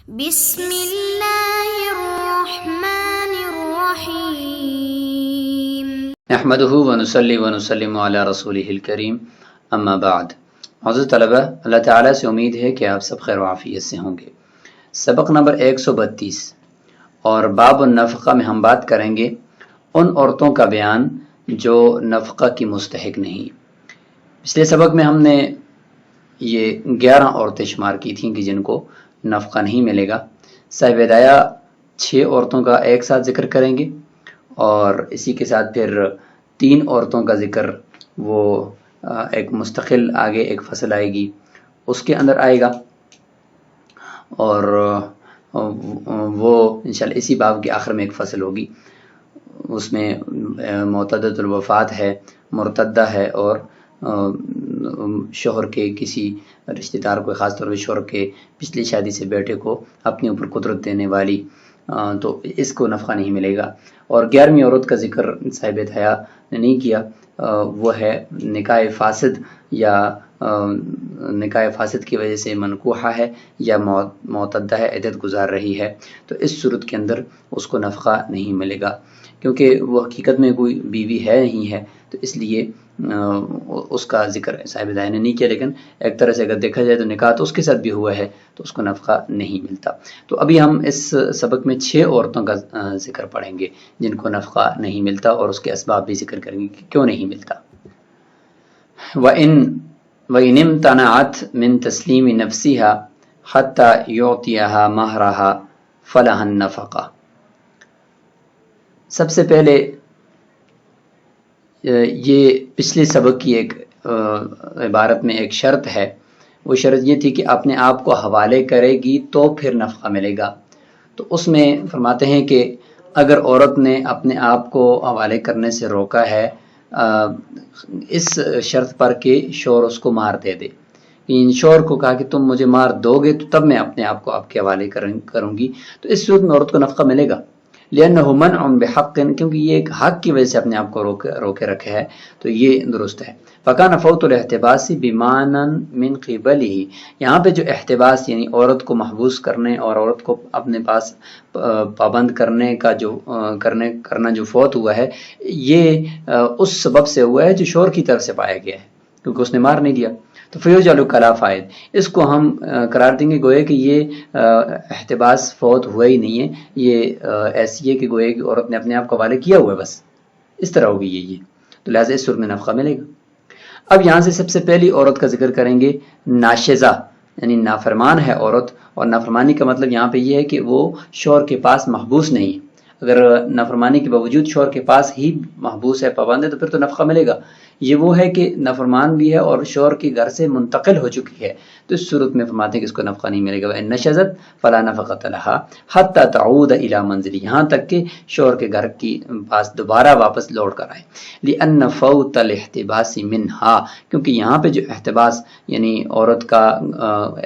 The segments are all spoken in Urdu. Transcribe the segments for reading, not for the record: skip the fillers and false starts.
بسم اللہ الرحمن الرحیم نحمده ونصلی ونسلم علی رسولہ الکریم اما بعد۔ حضرت طلبہ، اللہ تعالیٰ سے امید ہے کہ آپ سب خیر و عافیت سے ہوں گے۔ سبق نمبر 132 اور باب النفقہ میں ہم بات کریں گے ان عورتوں کا بیان جو نفقہ کی مستحق نہیں۔ پچھلے سبق میں ہم نے یہ 11 عورتیں شمار کی تھیں کہ جن کو نفقہ نہیں ملے گا۔ صاحب ہدایہ 6 عورتوں کا ایک ساتھ ذکر کریں گے اور اسی کے ساتھ پھر 3 عورتوں کا ذکر وہ ایک مستقل آگے ایک فصل آئے گی اس کے اندر آئے گا، اور وہ انشاءاللہ اسی باب کے آخر میں ایک فصل ہوگی، اس میں معتدۃ الوفات ہے، مرتدہ ہے، اور شوہر کے کسی رشتہ دار کو، خاص طور پہ شوہر کے پچھلی شادی سے بیٹے کو اپنے اوپر قدرت دینے والی، تو اس کو نفقہ نہیں ملے گا۔ اور 11ویں عورت کا ذکر صاحب حیا نے نہیں کیا، وہ ہے نکاح فاسد، یا نکاح فاسد کی وجہ سے منکوحہ ہے یا معتدہ ہے، عدت گزار رہی ہے، تو اس صورت کے اندر اس کو نفقہ نہیں ملے گا، کیونکہ وہ حقیقت میں کوئی بیوی ہے نہیں ہے، تو اس لیے اس کا ذکر صاحب ہدایہ نے نہیں کیا۔ لیکن ایک طرح سے اگر دیکھا جائے تو نکاح تو اس کے ساتھ بھی ہوا ہے، تو اس کو نفقہ نہیں ملتا۔ تو ابھی ہم اس سبق میں 6 عورتوں کا ذکر پڑھیں گے جن کو نفقہ نہیں ملتا، اور اس کے اسباب بھی ذکر کریں گے کہ کیوں نہیں ملتا۔ وَإِنِ امْتَنَعَتْ مِنْ تَسْلِيمِ نَفْسِهَا حَتَّى يُعْطِيَهَا مَهْرَهَا فَلَهَا النَّفَقَةُ۔ سب سے پہلے یہ پچھلے سبق کی ایک عبارت میں ایک شرط ہے، وہ شرط یہ تھی کہ اپنے آپ کو حوالے کرے گی تو پھر نفقہ ملے گا۔ تو اس میں فرماتے ہیں کہ اگر عورت نے اپنے آپ کو حوالے کرنے سے روکا ہے اس شرط پر کہ شوہر اس کو مہر دے دے، شوہر کو کہا کہ تم مجھے مہر دو گے تو تب میں اپنے آپ کو آپ کے حوالے کروں گی، تو اس صورت میں عورت کو نفقہ ملے گا، لِأَنَّهُ مَنْعٌ بِحَقٍ، کیونکہ یہ ایک حق کی وجہ سے اپنے آپ کو روکے رکھے ہے، تو یہ درست ہے۔ فَكَانَ فَوْتُ الْاحْتِبَاسِ بِمَانًا مِنْ قِبَلِهِ، یہاں پہ جو احتباس یعنی عورت کو محبوس کرنے اور عورت کو اپنے پاس پابند کرنے کا جو کرنا جو فوت ہوا ہے، یہ اس سبب سے ہوا ہے جو شوہر کی طرف سے پایا گیا ہے، کیونکہ اس نے مہر نہیں دیا، تو فَيُجْعَلُ كَلَا فَائِدٍ، اس کو ہم قرار دیں گے گویا کہ یہ احتباس فوت ہوا ہی نہیں ہے، یہ ایسی ہے کہ گویا کہ عورت نے اپنے آپ کو حوالے کیا ہوا ہے، بس اس طرح ہوگی یہ، تو لہٰذا اس صورت میں نفقہ ملے گا۔ اب یہاں سے سب سے پہلی عورت کا ذکر کریں گے، ناشزہ، یعنی نافرمان ہے عورت، اور نافرمانی کا مطلب یہاں پہ یہ ہے کہ وہ شوہر کے پاس محبوس نہیں ہے۔ اگر نافرمانی کے باوجود شوہر کے پاس ہی محبوس ہے، پابند ہے، تو پھر تو نفقہ ملے گا۔ یہ وہ ہے کہ نافرمان بھی ہے اور شوہر کے گھر سے منتقل ہو چکی ہے، تو اس صورت میں فرماتے ہیں کہ اس کو نفقہ نہیں ملے گا۔ وَإِن نَشَزَتْ فَلَا نَفَقَةَ لَهَا حَتَّى تَعُودَ إِلَى مَنزِلِهَا، یہاں تک کہ شوہر کے گھر کی پاس دوبارہ واپس لوٹ کر آئے۔ لِأَنَّ فَوْتَ الْاحْتِبَاسِ مِنْهَا، کیونکہ یہاں پہ جو احتباس یعنی عورت کا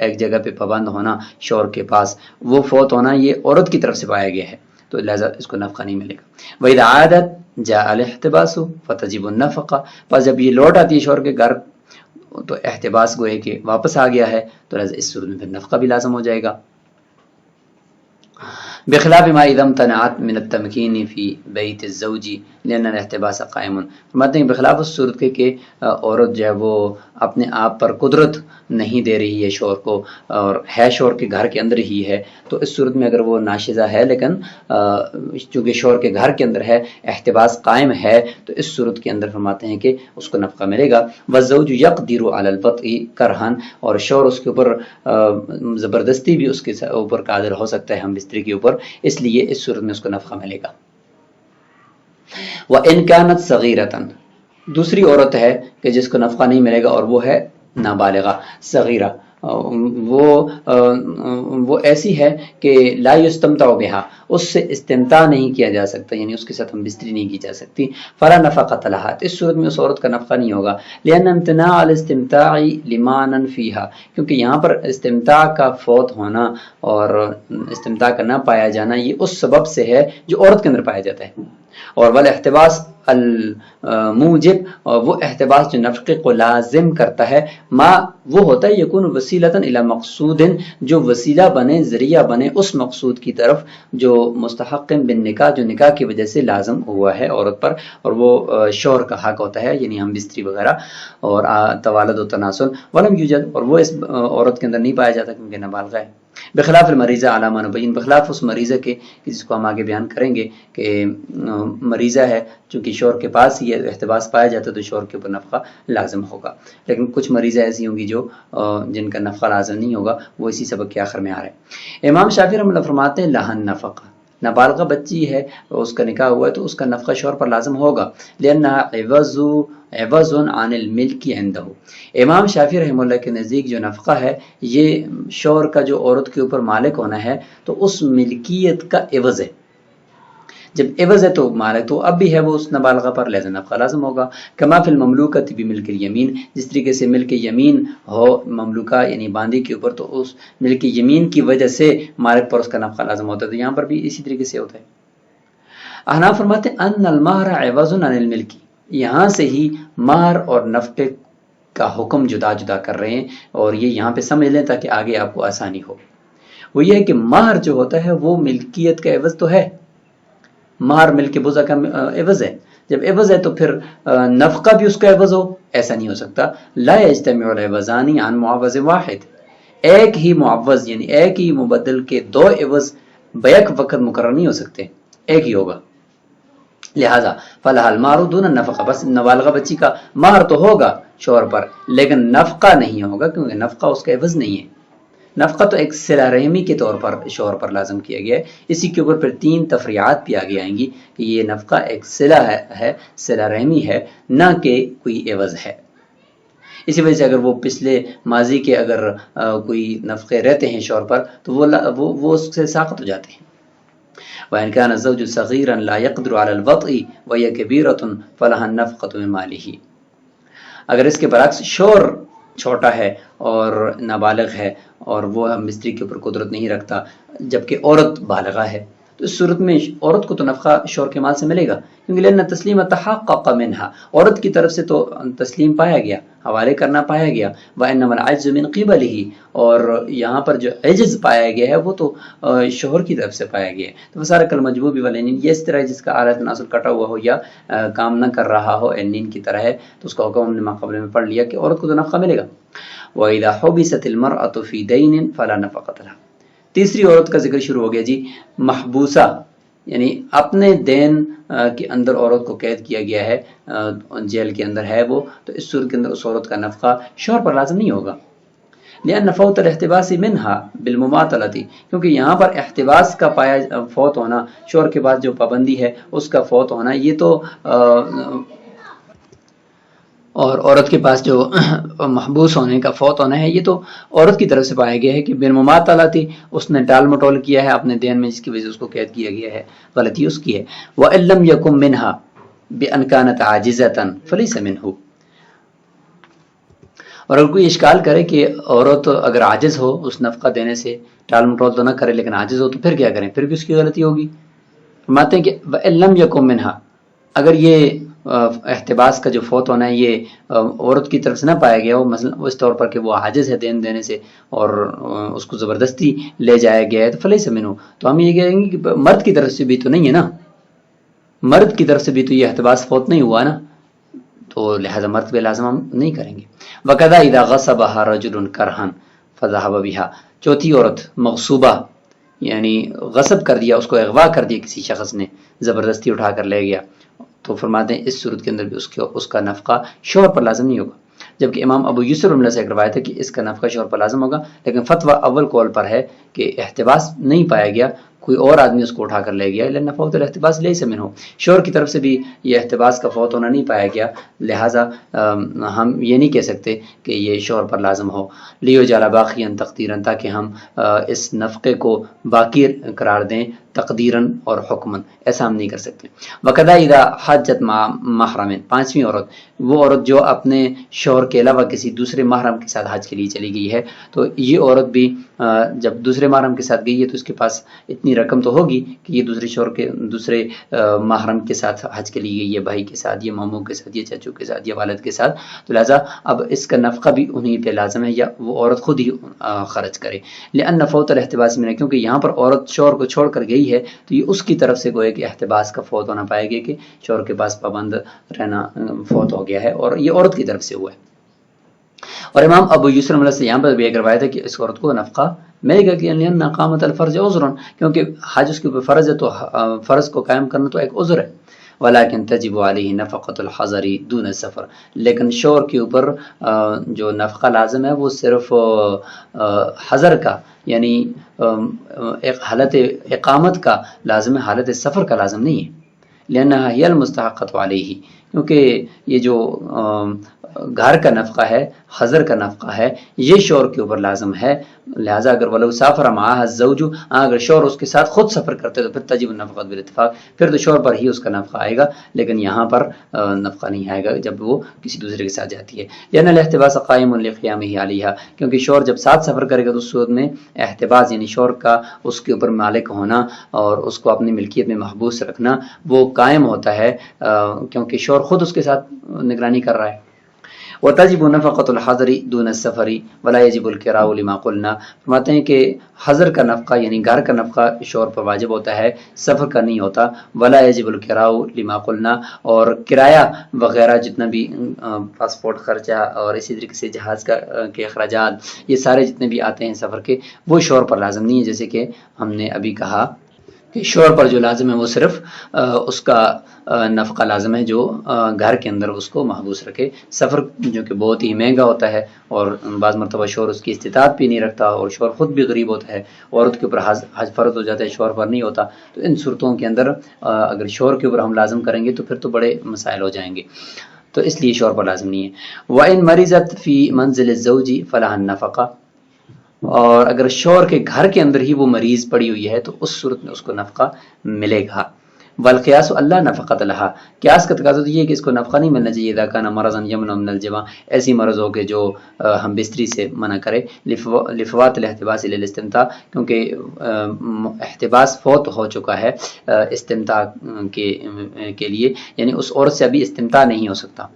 ایک جگہ پہ پابند ہونا شوہر کے پاس، وہ فوت ہونا یہ عورت کی طرف سے پایا گیا ہے، تو لہذا اس کو نفقہ نہیں ملے گا۔ وَإِذَا عَادَتْ جَاءَ الْاحْتِبَاسُ فَتَجِبُ النَّفَقَةُ، پس جب یہ لوٹ آتی ہے شوہر کے گھر تو احتباس گوئے کہ واپس آ گیا ہے، تو لہذا اس صورت میں پھر نفقہ بھی لازم ہو جائے گا۔ بخلاف ما اذا امتنعت من التمکین فی بیت الزوج لان الاحتباس قائم، فرماتے ہیں بخلاف اس صورت کے کہ عورت جو ہے وہ اپنے آپ پر قدرت نہیں دے رہی ہے شوہر کو، اور ہے شوہر کے گھر کے اندر ہی ہے، تو اس صورت میں اگر وہ ناشزہ ہے لیکن چونکہ شوہر کے گھر کے اندر ہے، احتباس قائم ہے، تو اس صورت کے اندر فرماتے ہیں کہ اس کو نفقہ ملے گا۔ والزوج یقدر علی الوطء کرہا، اور شوہر اس کے اوپر زبردستی بھی اس کے اوپر قادر ہو سکتا ہے ہم بستری کے اوپر، اس لیے اس صورت میں اس کو نفقہ ملے گا۔ وَإِنْ كَانَتْ صَغِيرَةً، دوسری عورت ہے کہ جس کو نفقہ نہیں ملے گا اور وہ ہے نابالغہ صغیرہ، وہ ایسی ہے کہ لا یستمتع بها، اس سے استمتاع نہیں کیا جا سکتا، یعنی اس کے ساتھ ہم بستری نہیں کی جا سکتی۔ فلا نفقۃ لها، اس صورت میں اس عورت کا نفقہ نہیں ہوگا، لأن امتناع الاستمتاع لمانا فيها، کیونکہ یہاں پر استمتاع کا فوت ہونا اور استمتاع کا نہ پایا جانا یہ اس سبب سے ہے جو عورت کے اندر پایا جاتا ہے، اور والاحتباس الموجب، اور وہ احتباس جو نفقے کو لازم کرتا ہے، ما وہ ہوتا ہے یکون وسیلتاً الی مقصود، جو وسیلہ بنے، ذریعہ بنے اس مقصود کی طرف جو مستحق بالنکاح، جو نکاح کی وجہ سے لازم ہوا ہے عورت پر، اور وہ شوہر کا حق ہوتا ہے، یعنی ہم بستری وغیرہ اور توالد و تناسل، ولم یوجد، اور وہ اس عورت کے اندر نہیں پایا جاتا کیونکہ نابالغہ ہے، بخلاف المریضہ علی ما نبین، بخلاف اس مریضہ کے جس کو ہم آگے بیان کریں گے کہ مریضہ ہے، چونکہ شوہر کے پاس یہ احتباس پایا جاتا ہے تو شوہر کے اوپر نفقہ لازم ہوگا، لیکن کچھ مریضہ ایسی ہوں گی جو جن کا نفقہ لازم نہیں ہوگا، وہ اسی سبق کے آخر میں آ رہے ہیں۔ امام شافعی رحمۃ اللہ فرماتے ہیں لہن نفقہ، نابالغہ بچی ہے اس کا نکاح ہوا ہے تو اس کا نفقہ شوہر پر لازم ہوگا، لأنها عوض عن الملک عندہ، امام شافعی رحمہ اللہ کے نزدیک جو نفقہ ہے یہ شوہر کا جو عورت کے اوپر مالک ہونا ہے تو اس ملکیت کا عوض ہے، جب عوض ہے تو مالک تو اب بھی ہے وہ اس نابالغہ پر، لہذا نفقہ لازم ہوگا، کما فی المملوکۃ بملک الیمین، جس طریقے سے ملک یمین ہو مملوکہ یعنی باندی کے اوپر تو اس ملک یمین کی وجہ سے مالک پر اس کا نفقہ لازم ہوتا ہے، تو یہاں پر بھی اسی طریقے سے ہوتا ہے۔ احناف فرماتے ہیں ان المہر عوض عن الملک، یہاں سے ہی مہر اور نفقے کا حکم جدا جدا کر رہے ہیں، اور یہ یہاں پہ سمجھ لیں تاکہ آگے آپ کو آسانی ہو۔ وہ یہ ہے کہ مہر جو ہوتا ہے وہ ملکیت کا عوض تو ہے، مہر ملک بزا کا عوض ہے، جب عوض ہے تو پھر نفقہ بھی اس کا عوض ہو، ایسا نہیں ہو سکتا۔ لا یجتمع العوضان عن معوض واحد، ایک ہی معوض یعنی ایک ہی مبدل کے دو عوض بیک وقت مقرر نہیں ہو سکتے، ایک ہی ہوگا، لہذا فلاح المہر دون النفقہ، بس نابالغہ بچی کا مہر تو ہوگا شوہر پر لیکن نفقہ نہیں ہوگا، کیونکہ نفقہ اس کا عوض نہیں ہے، نفقہ تو ایک صلہ رحمی کے طور پر شوہر پر لازم کیا گیا ہے، اسی کے اوپر پھر 3 تفریعات بھی آگے آئیں گی کہ یہ نفقہ ایک صلہ ہے، صلہ رحمی ہے، نہ کہ کوئی عوض ہے۔ اسی وجہ سے اگر وہ پچھلے ماضی کے اگر کوئی نفقے رہتے ہیں شوہر پر تو وہ اس سے ساقط ہو جاتے ہیں۔ وَإِنْ كَانَ الزَّوْجُ صَغِيرًا لَا يَقْدِرُ عَلَى الْوَطْءِ وَهِيَ كَبِيرَةٌ فَلَهَا النَّفْقَةُ مِنْ مَالِهِ، اگر اس کے برعکس شوہر چھوٹا ہے اور نابالغ ہے اور وہ مستری کے اوپر قدرت نہیں رکھتا جبکہ عورت بالغہ ہے، تو اس صورت میں عورت کو تو نفقہ شوہر کے مال سے ملے گا، کیونکہ لأن تسلیم تحقق منها، عورت کی طرف سے تو تسلیم پایا گیا، حوالے کرنا پایا گیا، وإنما العجز من قبله، اور یہاں پر جو عجز پایا گیا ہے وہ تو شوہر کی طرف سے پایا گیا ہے، تو فصار کالمجبوب والعنین، یہ اس طرح جس کا آلہ تناسل کٹا ہوا ہو یا کام نہ کر رہا ہو، عنین کی طرح ہے، تو اس کا حکم ہم نے ماقبل میں پڑھ لیا کہ عورت کو تو نفقہ ملے گا۔ وإذا حبست المرأة في دين فلا نفقة لها، تیسری عورت کا ذکر شروع ہو گیا جی، محبوسہ یعنی اپنے دین کے اندر عورت کو قید کیا گیا ہے، جیل کے اندر ہے وہ، تو اس صورت کے اندر اس عورت کا نفقہ شوہر پر لازم نہیں ہوگا، لأن فوت الاحتباس منها بالمماطلة، کیونکہ یہاں پر احتباس کا پایا فوت ہونا، شوہر کے بعد جو پابندی ہے اس کا فوت ہونا، یہ تو اور عورت کے پاس جو محبوس ہونے کا فوت ہونا ہے یہ تو عورت کی طرف سے پایا گیا ہے کہ بالمماطلۃ، اس نے ٹال مٹول کیا ہے اپنے دین میں جس کی وجہ سے اس کو قید کیا گیا ہے، غلطی اس کی ہے۔ وَإِن لَّمْ يَكُن مِّنْهَا بِأَن كَانَتْ عَاجِزَةً فَلَيْسَ مِنْهُ، اور اگر کوئی اشکال کرے کہ عورت اگر عاجز ہو اس نفقہ دینے سے، ٹال مٹول تو نہ کرے لیکن عاجز ہو، تو پھر کیا کریں، پھر بھی اس کی غلطی ہوگی۔ فرماتے ہیں کہ وَإِن لَّمْ يَكُن مِّنْهَا، اگر یہ احتباس کا جو فوت ہونا ہے یہ عورت کی طرف سے نہ پایا گیا ہو، مثلا اس طور پر کہ وہ عاجز ہے دین دینے سے اور اس کو زبردستی لے جایا گیا ہے، تو فلیس منہ، تو ہم یہ کہیں گے کہ مرد کی طرف سے بھی تو نہیں ہے نا، مرد کی طرف سے بھی تو یہ احتباس فوت نہیں ہوا نا، تو لہذا مرد پہ لازم ہم نہیں کریں گے۔ وَكَذَا إِذَا غَصَبَهَا رَجُلٌ كَرْهًا فَذَهَبَ بِهَا، چوتھی عورت مغصوبہ یعنی غصب کر دیا، اس کو اغوا کر دیا کسی شخص نے، زبردستی اٹھا کر لے گیا، تو فرماتے ہیں اس صورت کے اندر بھی اس کا نفقہ شوہر پر لازم نہیں ہوگا، جبکہ امام ابو یوسف رحمہ اللہ سے ایک روایت ہے کہ اس کا نفقہ شوہر پر لازم ہوگا، لیکن فتویٰ اول قول پر ہے کہ احتباس نہیں پایا گیا، کوئی اور آدمی اس کو اٹھا کر لے گیا، لأن فوت الاحتباس لیس منہ، شوہر کی طرف سے بھی یہ احتباس کا فوت ہونا نہیں پایا گیا، لہٰذا ہم یہ نہیں کہہ سکتے کہ یہ شوہر پر لازم ہو۔ لیو جالا باقیاً تقدیراً، تاکہ ہم اس نفقے کو باقی قرار دیں تقدیراً اور حکماً، ایسا ہم نہیں کر سکتے۔ وقدا اذا حجت مع محرم، پانچویں عورت، وہ عورت جو اپنے شوہر کے علاوہ کسی دوسرے محرم کے ساتھ حج کے لیے چلی گئی ہے، تو یہ عورت بھی جب دوسرے محرم کے ساتھ گئی ہے تو اس کے پاس اتنی رقم تو ہوگی کہ یہ دوسرے شوہر کے دوسرے محرم کے ساتھ حج کے لیے گئی ہے، بھائی کے ساتھ یا ماموں کے ساتھ یا چچو کے ساتھ یا والد کے ساتھ، تو لہٰذا اب اس کا نفقہ بھی انہیں پہ لازم ہے یا وہ عورت خود ہی خرچ کرے۔ لأن فوت الاحتباس میں، کیونکہ یہاں پر عورت شوہر کو چھوڑ کر گئی ہے تو یہ اس کی طرف سے گویا کہ احتباس کا فوت ہونا پائے گا کہ شوہر کے پاس پابند رہنا فوت ہو گیا ہے، اور یہ عورت کی طرف سے ہوا ہے۔ اور امام ابو یوسف رحمۃ اللہ سے یہاں پر بھی ایک روایت ہے کہ اس عورت کو نفقہ ملے گا کہ لأن اقامۃ الفرض عذر، کیونکہ حج اس کے اوپر فرض ہے تو فرض کو قائم کرنا تو ایک عذر ہے۔ ولیکن تجب علیہ نفقۃ الحضر دون السفر، لیکن شوہر کے اوپر جو نفقہ لازم ہے وہ صرف حضر کا یعنی ایک حالت اقامت کا لازم ہے، حالت سفر کا لازم نہیں ہے۔ لأنها هي المستحقة علیہ، کیونکہ یہ جو گھر کا نفقہ ہے، حضر کا نفقہ ہے، یہ شوہر کے اوپر لازم ہے، لہٰذا اگر ولو سافر معها الزوج، اگر شوہر اس کے ساتھ خود سفر کرتے تو پھر تجب النفقۃ بالاتفاق، پھر تو شوہر پر ہی اس کا نفقہ آئے گا، لیکن یہاں پر نفقہ نہیں آئے گا جب وہ کسی دوسرے کے ساتھ جاتی ہے۔ لأن الاحتباس قائم لقیامہ علیہا، کیونکہ شوہر جب ساتھ سفر کرے گا تو اس صورت میں احتباس یعنی شوہر کا اس کے اوپر مالک ہونا اور اس کو اپنی ملکیت میں محبوس رکھنا وہ قائم ہوتا ہے، کیونکہ شوہر خود اس کے ساتھ نگرانی کر رہا ہے۔ وتجب نفقۃ الحضر دون السفر ولا يجب القراء لما قلنا، فرماتے ہیں کہ حضر کا نفقہ یعنی گھر کا نفقہ شوہر پر واجب ہوتا ہے، سفر کا نہیں ہوتا۔ ولا يجب القراء لما قلنا، اور کرایہ وغیرہ جتنا بھی پاسپورٹ خرچہ اور اسی طریقے سے جہاز کے اخراجات، یہ سارے جتنے بھی آتے ہیں سفر کے، وہ شوہر پر لازم نہیں ہے، جیسے کہ ہم نے ابھی کہا کہ شوہر پر جو لازم ہے وہ صرف اس کا نفقہ لازم ہے جو گھر کے اندر اس کو محبوس رکھے۔ سفر جو کہ بہت ہی مہنگا ہوتا ہے اور بعض مرتبہ شوہر اس کی استطاعت بھی نہیں رکھتا اور شوہر خود بھی غریب ہوتا ہے، عورت کے اوپر حج فرض ہو جاتا ہے، شوہر پر نہیں ہوتا، تو ان صورتوں کے اندر اگر شوہر کے اوپر ہم لازم کریں گے تو پھر تو بڑے مسائل ہو جائیں گے، تو اس لیے شوہر پر لازم نہیں ہے۔ وَإِن مَرِضَتْ فِي مَنزِلِ الزَّوْجِ فَلَهَا النَّفَقَةُ، اور اگر شوہر کے گھر کے اندر ہی وہ مریض پڑی ہوئی ہے تو اس صورت میں اس کو نفقہ ملے گا۔ والقیاس اللہ نفقۃ لہا، قیاس کا تقاضا تو یہ ہے کہ اس کو نفقہ نہیں ملنا چاہیے۔ اذا کان مرضا یمنع من الجماع، ایسی مرض ہو کہ جو ہم بستری سے منع کرے، لفوات الاحتباس الی الاستمتاع، کیونکہ احتباس فوت ہو چکا ہے استمتاع کے لیے، یعنی اس عورت سے ابھی استمتاع نہیں ہو سکتا،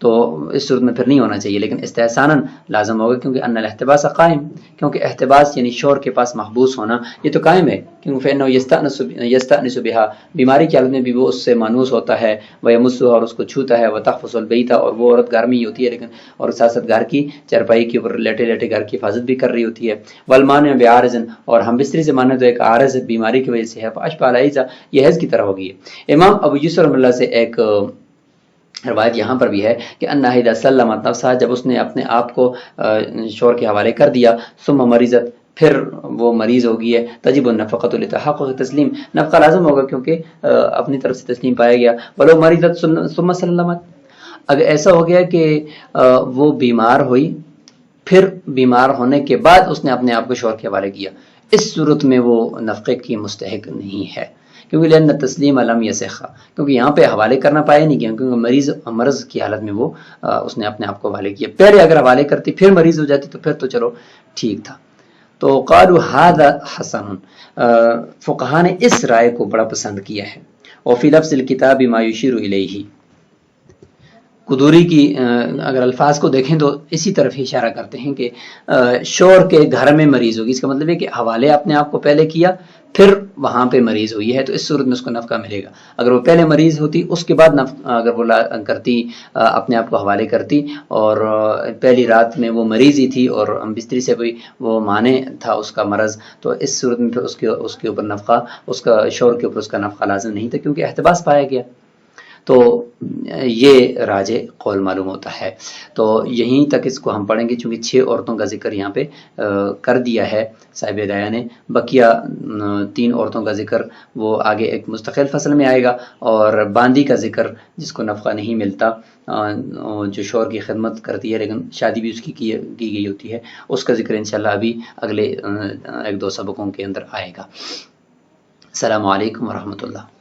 تو اس صورت میں پھر نہیں ہونا چاہیے، لیکن استحساناً لازم ہوگا، کیونکہ ان الاحتباس قائم، کیونکہ احتباس یعنی شوہر کے پاس محبوس ہونا یہ تو قائم ہے، کیونکہ فإنه يستأنس بها، بیماری کی حالت میں بھی وہ اس سے مانوس ہوتا ہے، ويمسها، اور اس کو چھوتا ہے، وتحفظ البیت، اور وہ عورت گھر میں ہی ہوتی ہے لیکن اور ساتھ ساتھ گھر کی چارپائی کے اوپر لیٹے لیٹے گھر کی حفاظت بھی کر رہی ہوتی ہے۔ والمانع بعارض، اور ہم بستری سے مانع تو ایک عارض بیماری کی وجہ سے ہے، فاشبہ الحیض، یہ حیض کی طرح ہوگی۔ امام ابو یوسف رحمۃ اللہ سے ایک روایت یہاں پر بھی ہے کہ انہا اذا سلمت نفسہا، جب اس نے اپنے آپ کو شوہر کے حوالے کر دیا، ثم مریضت، پھر وہ مریض ہو گئی ہے، تجب النفقۃ لتحقق تسلیم، نفقہ لازم ہوگا کیونکہ اپنی طرف سے تسلیم پایا گیا۔ ولو مریضت ثم سلمت، اگر ایسا ہو گیا کہ وہ بیمار ہوئی پھر بیمار ہونے کے بعد اس نے اپنے آپ کو شوہر کے حوالے کیا، اس صورت میں وہ نفقے کی مستحق نہیں ہے، کیونکہ لأن تسلیم لم یصح، کیونکہ یہاں پہ حوالے کرنا پایا نہیں گیا، کیونکہ مرض کی حالت میں وہ اس نے اپنے آپ کو حوالے کیا، پہلے اگر حوالے کرتی پھر مریض ہو جاتی تو پھر تو چلو ٹھیک تھا۔ تو قالوا ھذا حسن، فقہاء نے اس رائے کو بڑا پسند کیا ہے۔ وفی لفظ الکتاب ما یشیر الیہ، قدوری کی اگر الفاظ کو دیکھیں تو اسی طرف ہی اشارہ کرتے ہیں کہ شوہر کے گھر میں مریض ہوگی، اس کا مطلب ہے کہ حوالے اپنے آپ کو پہلے کیا پھر وہاں پہ مریض ہوئی ہے تو اس صورت میں اس کو نفقہ ملے گا۔ اگر وہ پہلے مریض ہوتی اس کے بعد اگر وہ کرتی اپنے آپ کو حوالے کرتی اور پہلی رات میں وہ مریض ہی تھی اور بستری سے بھی وہ مانے تھا اس کا مرض، تو اس صورت میں پھر اس کے اوپر نفقہ، اس کا شوہر کے اوپر اس کا نفقہ لازم نہیں تھا کیونکہ احتباس پایا گیا۔ تو یہ راجح قول معلوم ہوتا ہے۔ تو یہیں تک اس کو ہم پڑھیں گے، چونکہ 6 عورتوں کا ذکر یہاں پہ کر دیا ہے صاحب ہدایہ نے، بقیہ 3 عورتوں کا ذکر وہ آگے ایک مستقل فصل میں آئے گا، اور باندی کا ذکر جس کو نفقہ نہیں ملتا، جو شوہر کی خدمت کرتی ہے لیکن شادی بھی اس کی گئی ہوتی ہے، اس کا ذکر انشاءاللہ ابھی اگلے 1-2 سبقوں کے اندر آئے گا۔ السلام علیکم ورحمۃ اللہ۔